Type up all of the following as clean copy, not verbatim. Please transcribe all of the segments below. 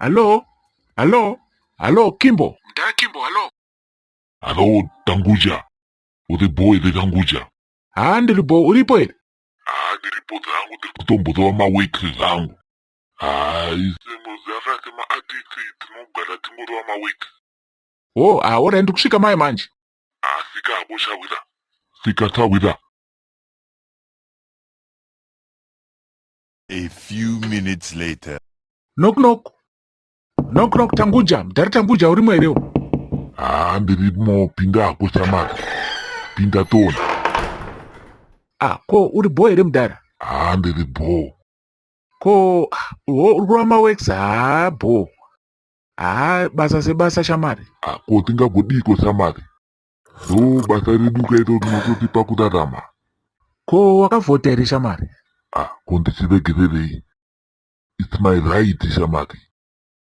Hello? Hello? Hello, Kimbo? Mudhara Kimbo, hello? Hello, Tanguja. Uri boy de Tanguja. Ndiripo, uripo ere? Ndiripo zangu ndikutomboza mawiki zangu. Isemo zakati ma-atiki tinogara tingorova mawiki. Ora ndikusvika mai manje. Sika hapo shawira. Sika tawira. A few minutes later. Knock knock. Knock knock Tanguja. Mudhara Tanguja urimo ereo? Ndirimo pinda hapo shamari. Pinda tona. Ko uri boy ere Mudhara? Ndiribo. Ko urama works bo. Basa sebasa shamari. Ko tingagodiko shamari. Basa redu kaito tinototi pakutarama. Ko wakavhota ere shamari? Ko ndichiregererei. It's my right shamari.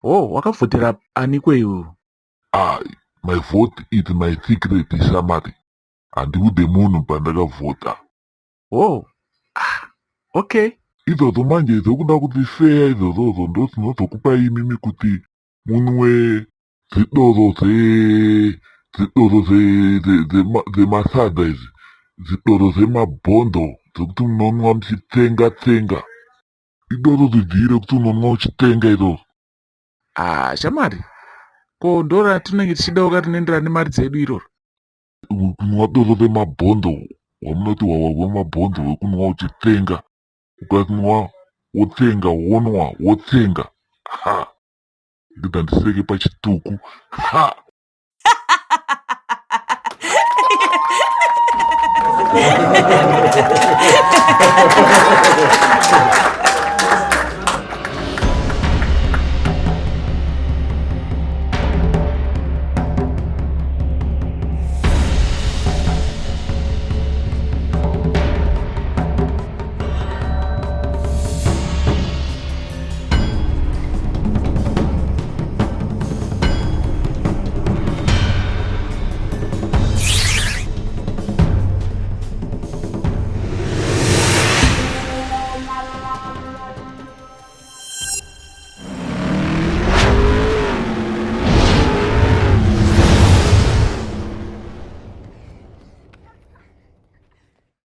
Wakavhotera ani kweyu? My vote is my secret shamari. Handiude munhu pandakavhota. Okay. Izvozvo manje dzokuda kuti fair izvozvozvo ndo dzinozokupai imimi kuti munwe zvidoro zvemasada izvi, zvidoro zvemabhondo dzokuti munonwa muchitsenga-tsenga. Idoro zvidhire kuti unonwa uchitenga izvozvo. Shamari, ko ndo ratinenge tichida ukatinoendera nemari dzedu iroro? Kunwa doro remabhondo, wamunoti hwahwa hwemabhondo hwekunwa uchitenga. Ukanwa wotsenga, wonwa wotsenga. Ndida ndiseke pachituku.